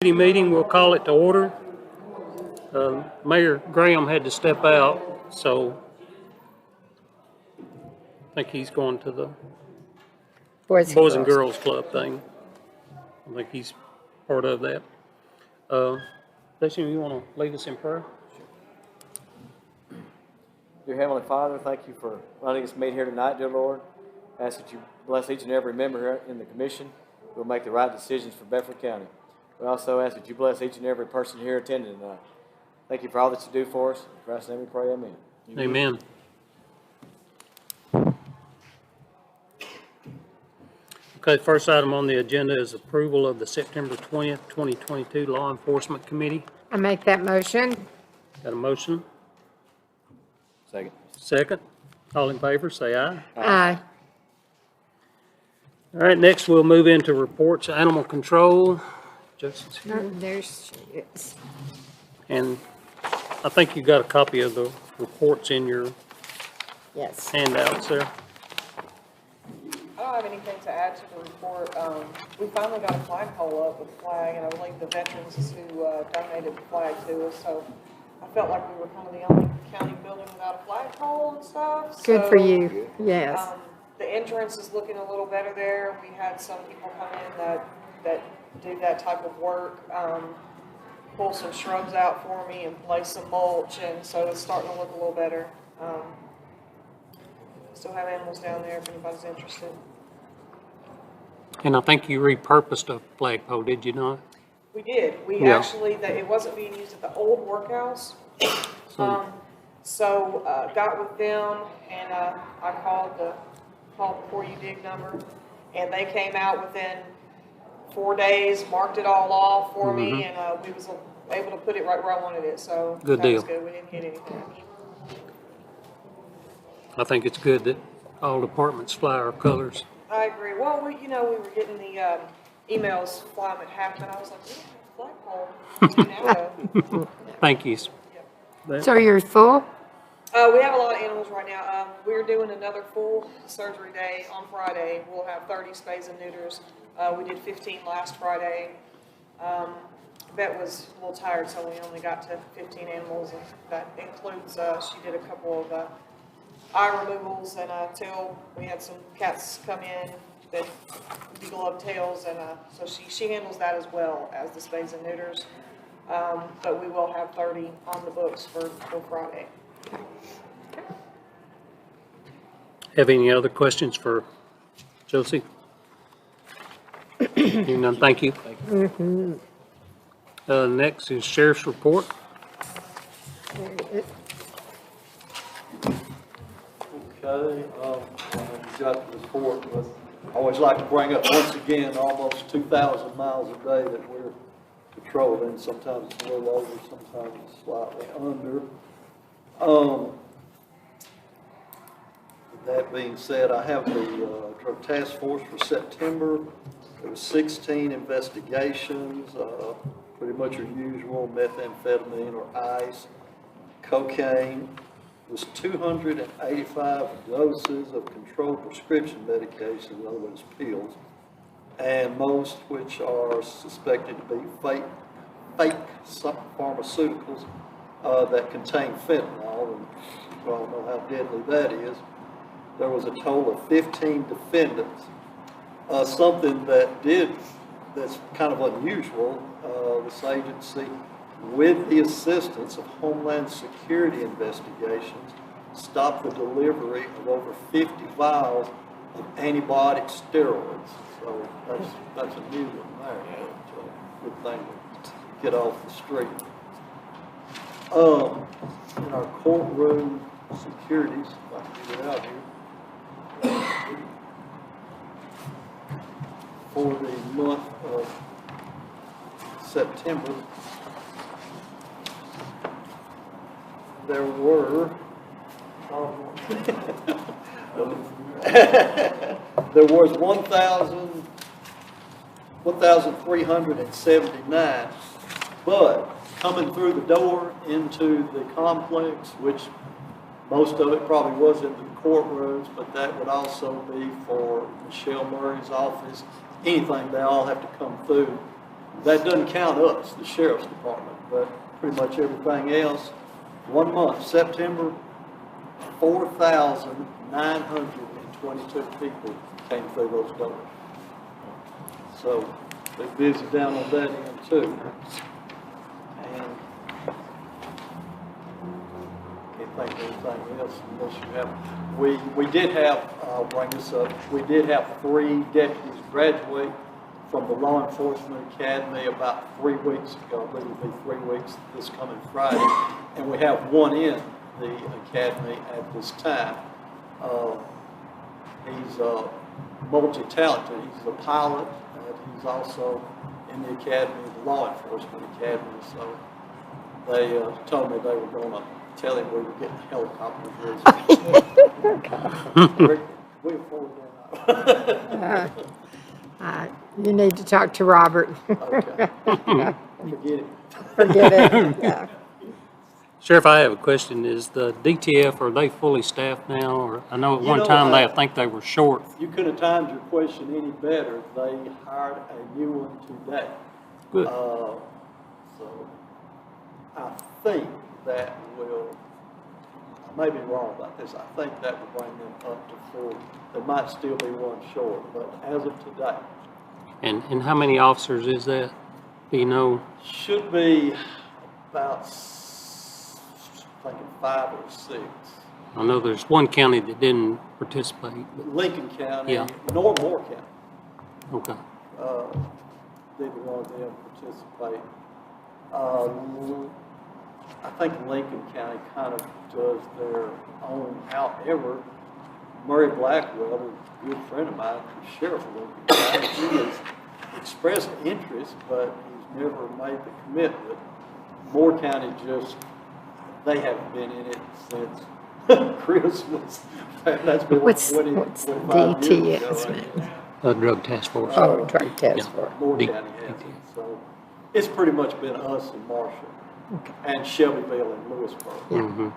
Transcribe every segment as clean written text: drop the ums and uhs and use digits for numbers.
City meeting, we'll call it to order. Mayor Graham had to step out, so I think he's going to the Boys and Girls Club thing. I think he's part of that. Jason, you want to lead us in prayer? Dear Heavenly Father, thank you for letting us meet here tonight, dear Lord. I ask that you bless each and every member here in the commission who will make the right decisions for Bedford County. We also ask that you bless each and every person here attending tonight. Thank you for all that you do for us. In Christ's name we pray, amen. Amen. Okay, first item on the agenda is approval of the September 20th, 2022 Law Enforcement Committee. I make that motion. Got a motion? Second. Second. All in favor, say aye. Aye. All right, next we'll move into reports, animal control. Justin's here. There she is. And I think you got a copy of the reports in your Yes. handouts there. I don't have anything to add to the report. We finally got a flagpole up with a flag, and I believe the veterans is who donated the flag to us, so I felt like we were kind of the only county building without a flagpole and stuff. Good so, for you. Yes. The entrance is looking a little better there. We had some people come in that do that type of work, pull some shrubs out for me and place some mulch, and so it's starting to look a little better. Still have animals down there if anybody's interested. And I think you repurposed a flagpole, did you not? We did. We Yeah. actually, it wasn't being used at the old workhouse. So got with them, and I called the call before you dig number, and they came out within 4 days, marked it all off for me, and we was able to put it right where I wanted it. So Good that was deal. good. We didn't hit anything. I think it's good that all departments fly our colors. I agree. Well, we were getting the emails flying at half, and I was like, we have a flagpole. Thank you. So you're full? We have a lot of animals right now. We're doing another full surgery day on Friday. We'll have 30 spays and neuters. We did 15 last Friday. Vet was a little tired, so we only got to 15 animals, and that includes, she did a couple of eye removals and tail. We had some cats come in that deglove tails, and so she handles that as well as the spays and neuters. But we will have 30 on the books for Friday. Have any other questions for Josie? Hearing none, thank you. Next is Sheriff's Report. Okay, we got the report, but I always like to bring up once again almost 2,000 miles a day that we're patrolling. Sometimes it's a little over, sometimes it's slightly under. With that being said, I have the drug task force for September. There was 16 investigations, pretty much as usual, methamphetamine or ice, cocaine. Was 285 doses of controlled prescription medication, in other words, pills, and most which are suspected to be fake pharmaceuticals that contain fentanyl, and you all know how deadly that is. There was a total of 15 defendants. Something that's kind of unusual, this agency, with the assistance of Homeland Security investigations, stopped the delivery of over 50 vials of antibiotic steroids. So that's a new one there. So good thing to get off the street. In our courtroom securities, if I can get it out here, for the month of September, there were there was 1,379, but coming through the door into the complex, which most of it probably was into the courtrooms, but that would also be for Michelle Murray's office, anything, they all have to come through That doesn't count us, the sheriff's department, but pretty much everything else. 1 month, September, 4,922 people came through those doors. So they're busy down on that end too. And can't think of anything else unless you have. We did have, I'll bring this up, we did have 3 deputies graduate from the Law Enforcement Academy about 3 weeks ago. I believe it'll be 3 weeks this coming Friday. And we have 1 in the academy at this time. He's multi-talented. He's a pilot. He's also in the academy, the Law Enforcement Academy. So they told me they were going to tell him we were getting helicopters ready. We afford that. You need to talk to Robert. Okay. Forget it. Forget it, yeah. Sheriff, I have a question. Is the DTF, are they fully staffed now? Or I know at one time I think they were short. You couldn't have timed your question any better. They hired a new one today. Good. So I think that will, I may be wrong about this, I think that will bring them up to 4. There might still be 1 short, but as of today. And how many officers is that? Do you know? Should be about, I think, 5 or 6. I know there's one county that didn't participate. But Lincoln County, Yeah. nor Moore County. okay. Neither one of them participate. I think Lincoln County kind of does their own. However, Murray Blackwell, a good friend of mine, the sheriff of Lincoln County, he has expressed interest, but he's never made the commitment. Moore County they haven't been in it since Christmas. That's been What's 25 DTS years ago, I mean? guess. Drug task force. Oh, drug task force. Moore D- County has it. So it's pretty much been us and Marshall and Shelbyville and Lewisburg. Mm-hmm.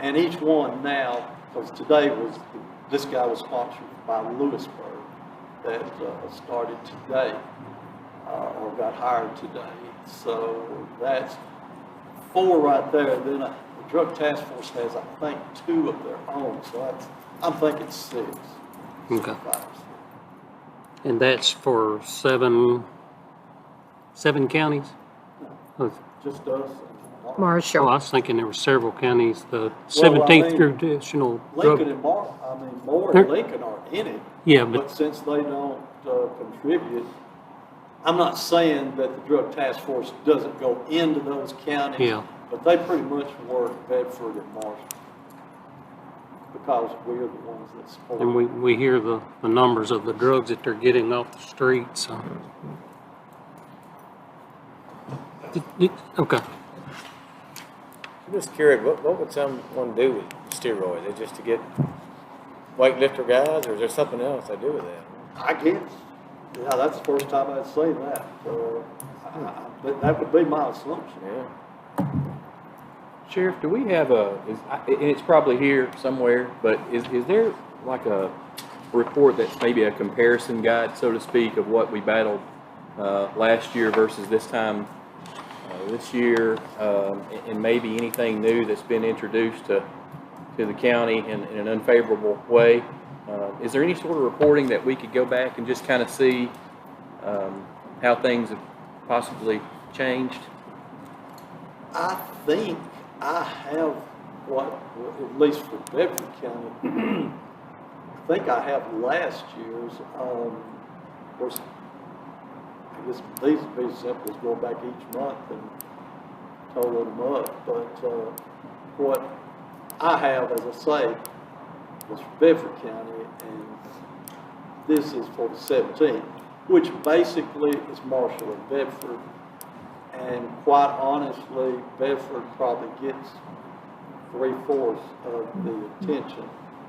And each one now, because today this guy was sponsored by Lewisburg that started today or got hired today. So that's 4 right there. Then the drug task force has, I think, 2 of their own. So I'm thinking 6. Okay. 5. And that's for seven counties? Oh, Just us. And Marshall. I was thinking there were several counties. The Well, 17th Traditional Lincoln Drug. and Moore They're- and Lincoln are in it. Yeah, But but since they don't contribute, I'm not saying that the drug task force doesn't go into those counties. Yeah. But they pretty much work Bedford and Marshall. Because we're the ones that support. and we hear the numbers of the drugs that they're getting off the streets. So. Okay. I'm just curious, what would someone do with steroids? Is it just to get weightlifter guys, or is there something else they do with that? I guess. Yeah, that's the first time I'd say that. But that would be my assumption. Yeah. Sheriff, do we have and it's probably here somewhere, but is there like a report that's maybe a comparison guide, so to speak, of what we battled last year versus this time this year, and maybe anything new that's been introduced to the county in an unfavorable way? Is there any sort of reporting that we could go back and just kind of see how things have possibly changed? I think I have at least for Bedford County, I think I have last year's. Of course, I guess these would be simple as going back each month and totaling them up. But what I have, as I say, was for Bedford County, and this is for the 17, which basically is Marshall and Bedford. And quite honestly, Bedford probably gets 3/4 of the attention.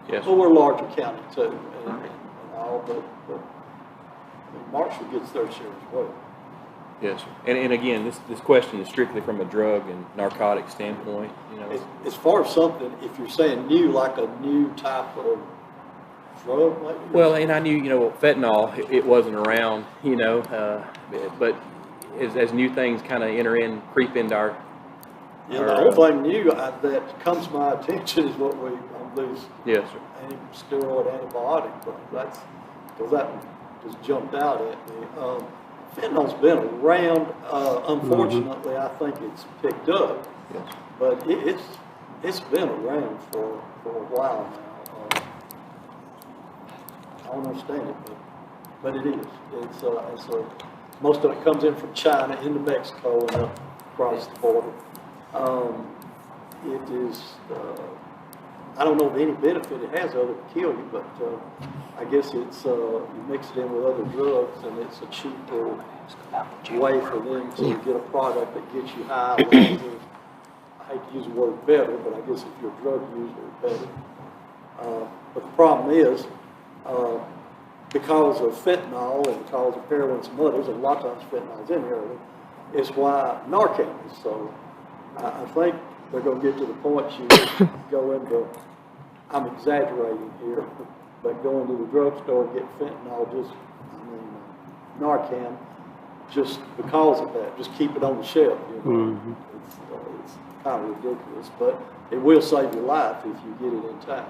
Yes. But we're a larger county too, and all, but Marshall gets their share as well. Yes, sir. And again, this question is strictly from a drug and narcotic standpoint. You know, As far as something, if you're saying new, like a new type of drug, maybe? Well, and I knew, fentanyl, it wasn't around, but as new things kind of creep into our. Yeah, the whole thing new that comes to my attention is what we, on these Yes, sir. steroid antibiotic things. Because that just jumped out at me. Fentanyl's been around. Unfortunately, I think it's picked up. Yes. But it's been around for a while now. I don't understand it, but it is. It's most of it comes in from China into Mexico and up across the border. It is. I don't know of any benefit it has other than kill you, but I guess it's you mix it in with other drugs, and it's a cheaper way for them to get a product that gets you high. I hate to use the word better, but I guess if you're a drug user, it's better. But the problem is, because of fentanyl and because of heroin and some others, and a lot of times fentanyl's in heroin, is why Narcan is so. I think they're going to get to the point you go into, I'm exaggerating here, but go into the drugstore and get fentanyl, Narcan, just because of that. Just keep it on the shelf, Mm-hmm. It's kind of ridiculous, but it will save your life if you get it in time.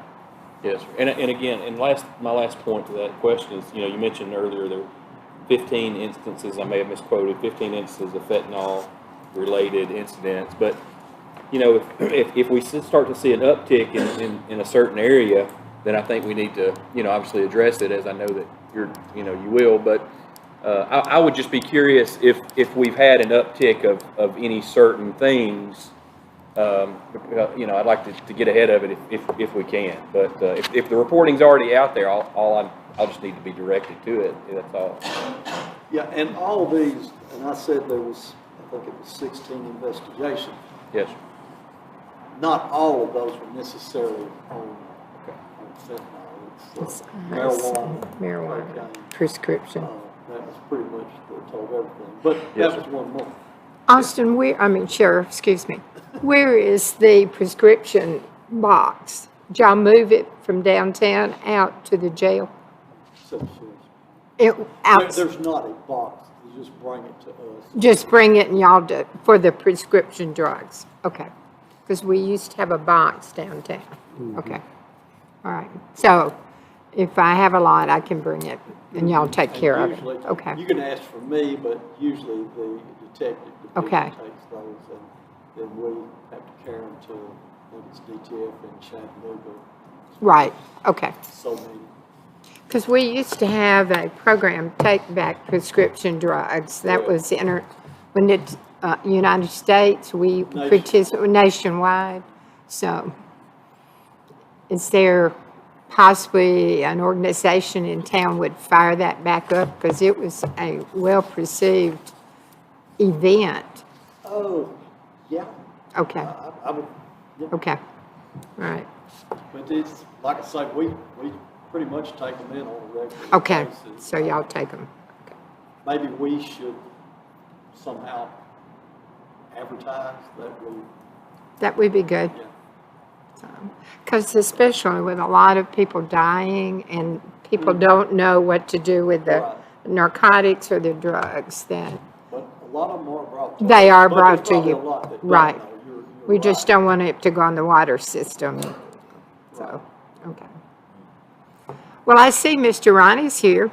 Yes, sir. And again, my last point to that question is, you mentioned earlier there were 15 instances, I may have misquoted, 15 instances of fentanyl-related incidents. But, if we start to see an uptick in a certain area, then I think we need to, obviously address it, as I know that you will. But I would just be curious if we've had an uptick of any certain things. I'd like to get ahead of it if we can. But if the reporting's already out there, I'll just need to be directed to it. That's all. Yeah, and all these, and I said there was, I think it was 16 investigations. Yes, sir. Not all of those were necessarily on fentanyl. It's Marijuana, cocaine. prescription. That was pretty much told everything. But Yes, that was sir. one more. Austin, Sheriff, excuse me. Where is the prescription box? Did y'all move it from downtown out to the jail? There's not a box. You just bring it to us. Just bring it and y'all do, for the prescription drugs? Okay. Because we used to have a box downtown. Okay. All right. So if I have a lot, I can bring it and y'all take care of it. Okay. You can ask for me, but usually the detective Okay. takes those, and then we have to carry them to, I think it's DTF in Chattanooga. Right. Okay. So many. Because we used to have a program, Take Back Prescription Drugs. That was when it, United States, we participated nationwide. So is there possibly an organization in town would fire that back up? Because it was a well-perceived event. Oh, yeah. Okay. I would, yeah. Okay. All right. But it's, like I say, we pretty much take them in on a regular Okay. basis. So y'all take them. Okay. Maybe we should somehow advertise that we, That would be good. yeah. Because especially with a lot of people dying and people don't know what to do with the Right. narcotics or the drugs, then But a lot of them are brought to us. they are But brought there's to probably you. a lot that don't Right. know. You're We just right. don't want it to go on the water system. Right. So, okay. Well, I see Mr. Ronnie's here.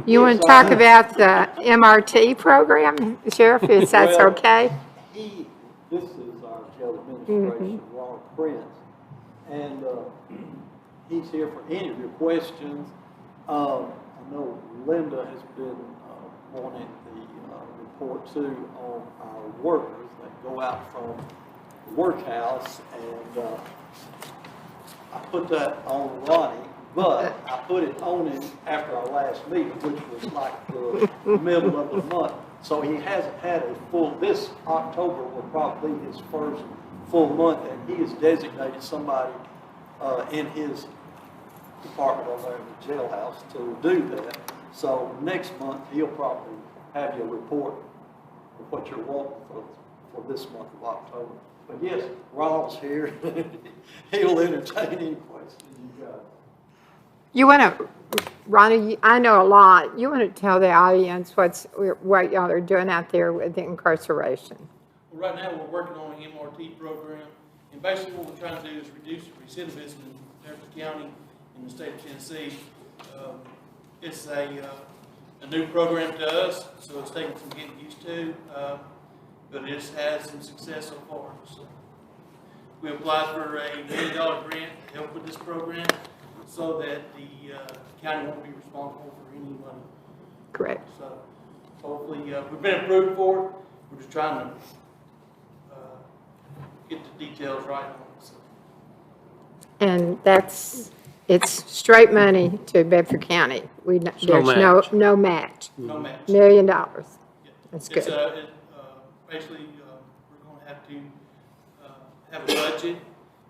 You want to talk about the MRT program, Sheriff, if that's Well, okay? This is our jail administration, Ron Prince, and he's here for any of your questions. I know Linda has been wanting the report too on our workers that go out from the workhouse, and I put that on Ronnie, but I put it on him after our last meeting, which was like the middle of the month. So he hasn't had a full, this October will probably be his first full month, and he has designated somebody in his department over there in the jailhouse to do that. So next month, he'll probably have you a report of what you're wanting for this month of October. But yes, Ronald's here. He'll entertain any questions you got. You want to, Ronnie, I know a lot. You want to tell the audience what y'all are doing out there with incarceration? Well, right now, we're working on an Mrt program, and basically what we're trying to do is reduce recidivism in Jefferson County in the state of Tennessee. It's a new program to us, so it's taking some getting used to, but it has had some success so far. So we applied for a $1 million grant to help with this program so that the county won't be responsible for any money. Correct. So hopefully, we've been approved for it. We're just trying to get the details right on it. So. And it's straight money to Bedford County. There's no match. No match. $1 million. Yeah. That's It's, good. basically, we're going to have to have a budget,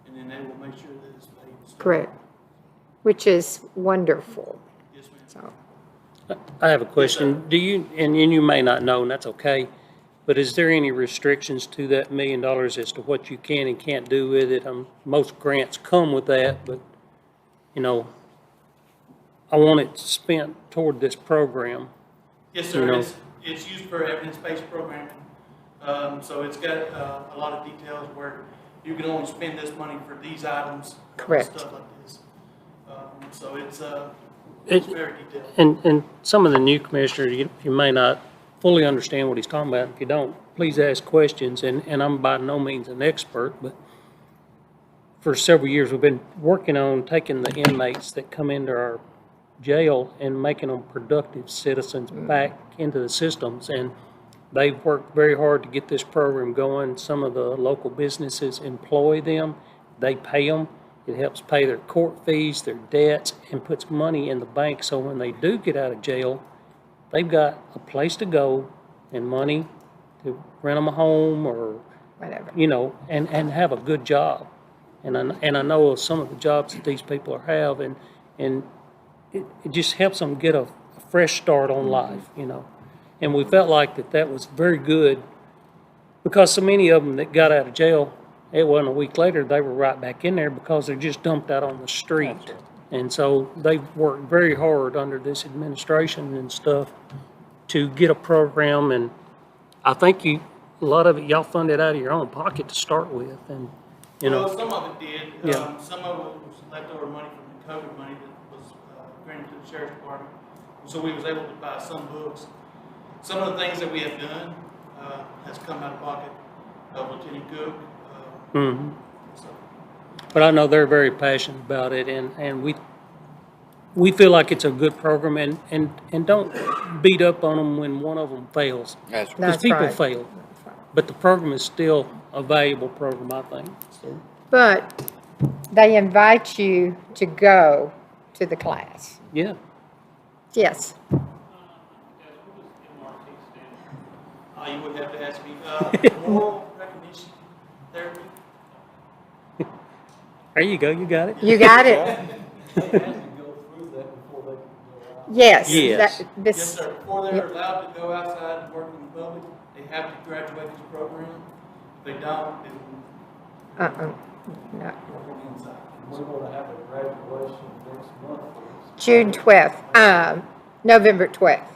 and then they will make sure that it's paid. Correct. Which is wonderful. Yes, ma'am. So, I have a question. Do you, and you may not know, and that's okay, but is there any restrictions to that $1 million as to what you can and can't do with it? Most grants come with that, but, you know, I want it spent toward this program. Yes, sir. You know. It's used for evidence-based programming. So it's got a lot of details where you can only spend this money for these items. Correct. Stuff like this. So it's very detailed. And some of the new commissioners, you may not fully understand what he's talking about. If you don't, please ask questions. And I'm by no means an expert, but for several years we've been working on taking the inmates that come into our jail and making them productive citizens back into the systems. And they've worked very hard to get this program going. Some of the local businesses employ them. They pay them. It helps pay their court fees, their debts, and puts money in the bank. So when they do get out of jail, they've got a place to go and money to rent them a home or whatever. You know, and have a good job. And I know of some of the jobs that these people have, and it just helps them get a fresh start on life, you know. And we felt like that was very good because so many of them that got out of jail, it wasn't a week later, they were right back in there because they're just dumped out on the street. And so they've worked very hard under this administration and stuff to get a program. And I think a lot of it, y'all funded out of your own pocket to start with. And, you know. Well, some of it did. Yeah. Some of it was leftover money from the COVID money that was granted to the sheriff's department. So we was able to buy some books. Some of the things that we have done has come out of pocket of Lieutenant Cook. Mm-hmm. So. But I know they're very passionate about it, and we feel like it's a good program, and don't beat up on them when one of them fails. That's right. Because people right. fail. But the program is still a valuable program, I think. So. But they invite you to go to the class. Yeah. Yes. You would have to ask me. Moral recognition therapy. There you go. You got it. You got it? Yes. Yes. Yes, sir. Before they're allowed to go outside and work in the public, they have to graduate this program. If they don't, then No. work inside. We're going to have a graduation next month. June 12th, November 12th.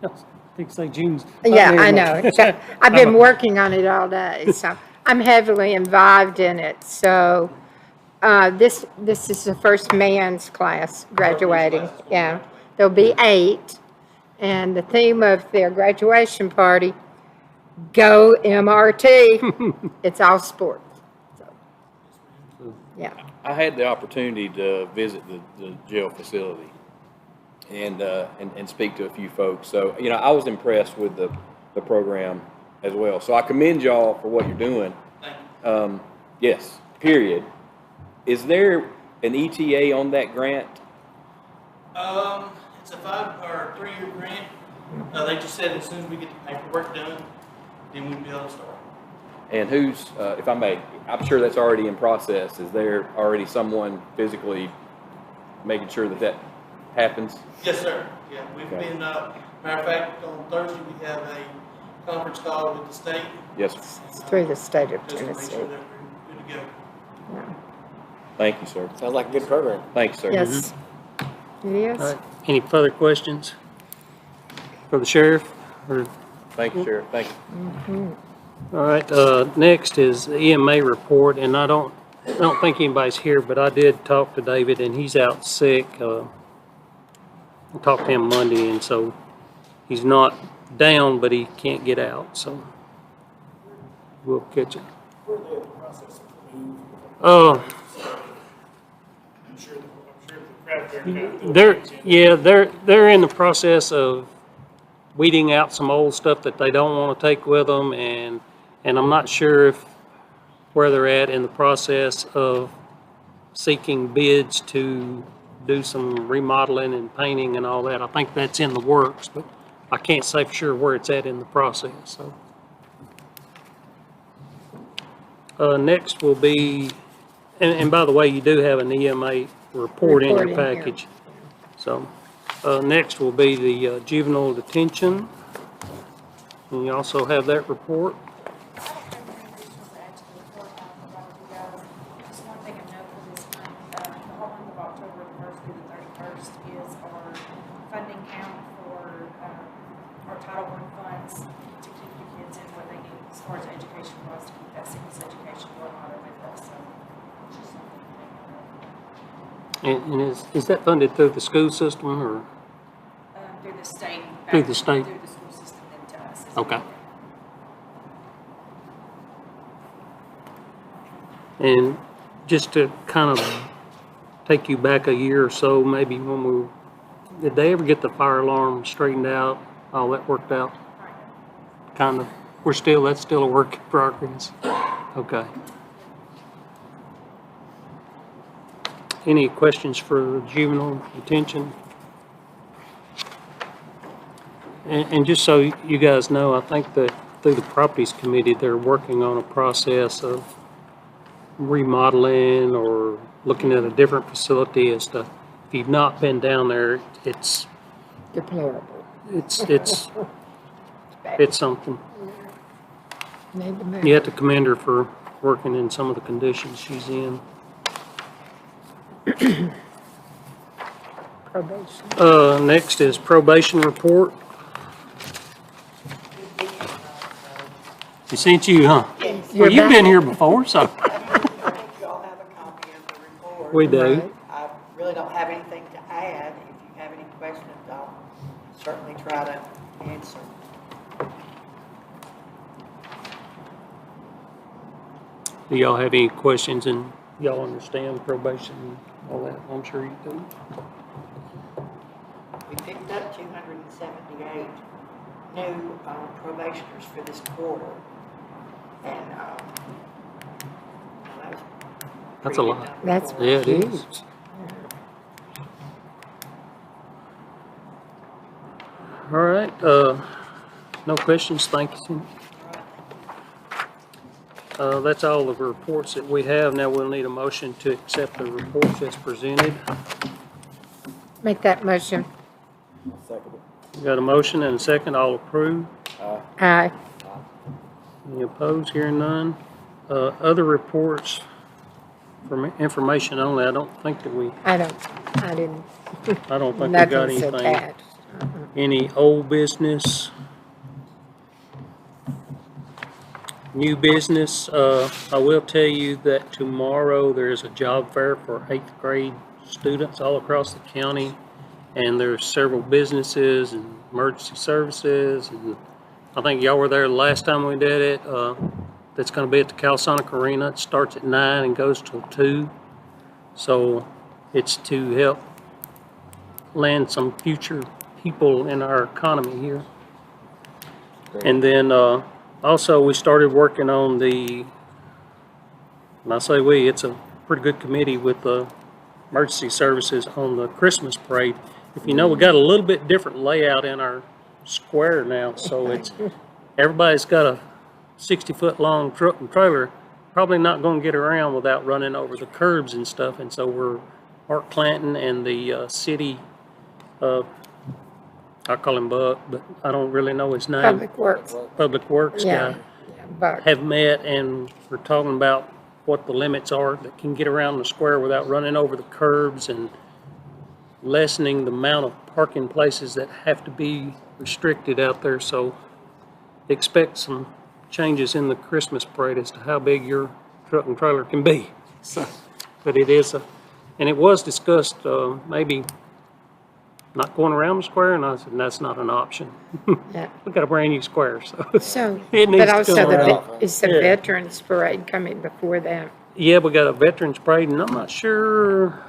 I think say June's. Yeah, I know. I've been working on it all day, so I'm heavily involved in it. So this is the first man's class graduating. Yeah, there'll be 8, and the theme of their graduation party, Go MRT. It's all sports. So, yeah. I had the opportunity to visit the jail facility and speak to a few folks. So, you know, I was impressed with the program as well. So I commend y'all for what you're doing. Thank you. Yes, period. Is there an ETA on that grant? It's a 5 or 3-year grant. They just said as soon as we get the paperwork done, then we'll be able to start. And who's, if I may, I'm sure that's already in process. Is there already someone physically making sure that happens? Yes, sir. Yeah, we've Okay. been, matter of fact, on Thursday, we have a conference call with the state. Yes, sir. It's through the state of Just to make Tennessee. sure that we're good to go. Yeah. Thank you, sir. Sounds like a good program. Thanks, sir. Yes. It All is. right, any further questions for the sheriff? Or, Thank you, Sheriff. Thank you. all right, next is the EMA report, and I don't think anybody's here, but I did talk to David, and he's out sick. I talked to him Monday, and so he's not down, but he can't get out, so we'll catch it. They're in the process of weeding out some old stuff that they don't want to take with them, and I'm not sure where they're at in the process of seeking bids to do some remodeling and painting and all that. I think that's in the works, but I can't say for sure where it's at in the process, so. Next will be, and by the way, you do have an EMA report in your Report in here. package. So, next will be the juvenile detention. And you also have that report. Just want to make a note for this month, the whole month of October, the 1st through the 31st is our funding count for our Title I funds to keep the kids in what they need as far as education goes, to keep that seamless education going on with us, so just something to think about. And is that funded through the school system or? Through the state. Through the state? Through the school system, then to us. Okay. And just to kind of take you back a year or so, maybe did they ever get the fire alarm straightened out, all that worked out? Kind of. That's still a work in progress. Okay. Any questions for juvenile detention? And just so you guys know, I think that through the properties committee, they're working on a process of remodeling or looking at a different facility as to, if you've not been down there, it's Deplorable. it's something. Need to move. You have to commend her for working in some of the conditions she's in. Probation. Next is probation report. He sent you, huh? You're Well, you've back. been here before, so. I think you all have a copy of the report. We do. Right. I really don't have anything to add. If you have any questions, I'll certainly try to answer. Do y'all have any questions, and y'all understand probation and all that? I'm sure you do. We picked up 278 new probationers for this quarter. And that was That's a pretty lot. good number That's for Yeah, us. it huge. is. All right, no questions, thank you. That's all of the reports that we have. Now we'll need a motion to accept the reports as presented. Make that motion. We got a motion and a second, all approved. Aye. Any opposed? Hearing none. Other reports from information only, I don't think that I didn't. I don't think we got Nothing's anything. attached. Any old business? New business? I will tell you that tomorrow there is a job fair for 8th grade students all across the county. And there's several businesses and emergency services. And I think y'all were there the last time we did it. That's going to be at the Calisonic Arena. It starts at 9 and goes till 2. So it's to help land some future people in our economy here. And then also we started working on when I say we, it's a pretty good committee with the emergency services on the Christmas parade. If you know, we got a little bit different layout in our square now, so everybody's got a 60-foot long truck and trailer, probably not going to get around without running over the curbs and stuff. And so Mark Clanton and the city, I call him Buck, but I don't really know his name. Public Works Yeah. guy, Buck. have met, and we're talking about what the limits are that can get around the square without running over the curbs. And lessening the amount of parking places that have to be restricted out there. So expect some changes in the Christmas parade as to how big your truck and trailer can be. So, but it is and it was discussed, maybe not going around the square, and I said, that's not an option. Yeah. We got a brand new square, so. So, It needs but to also come around. is the Yeah. Veterans Parade coming before that? Yeah, we got a veterans parade, and I'm not sure,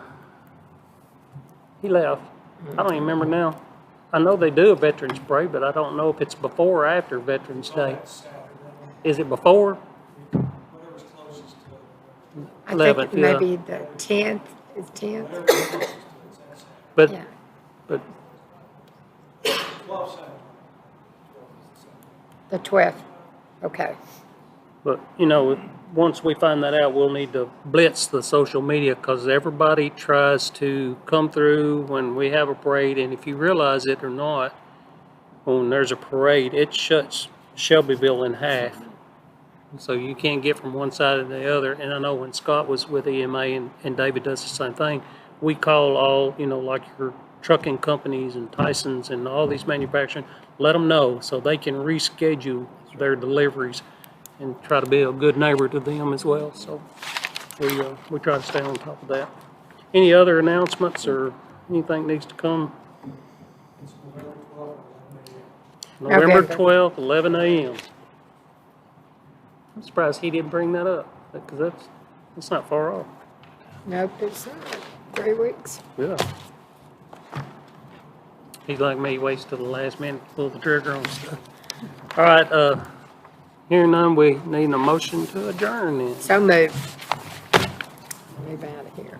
he left. I don't even remember now. I know they do a veterans parade, but I don't know if it's before or after Veterans Day. Is it before? Whatever's closest to I 11th, think maybe the 10th, is 10th? But, Yeah. but 12 Saturday. The 12th, okay. But, you know, once we find that out, we'll need to blitz the social media, because everybody tries to come through when we have a parade, and if you realize it or not, when there's a parade, it shuts Shelbyville in half. So you can't get from one side to the other, and I know when Scott was with EMA and David does the same thing, we call all, you know, like your trucking companies and Tyson's and all these manufacturing, let them know so they can reschedule their deliveries and try to be a good neighbor to them as well. So we try to stay on top of that. Any other announcements or anything needs to come? November 12th, 11 a.m. I'm surprised he didn't bring that up, because that's not far off. Nope, it's not. 3 weeks. Yeah. He's like me, waits till the last minute to pull the trigger on stuff. All right, hearing none, we need a motion to adjourn then. So moved. Move out of here.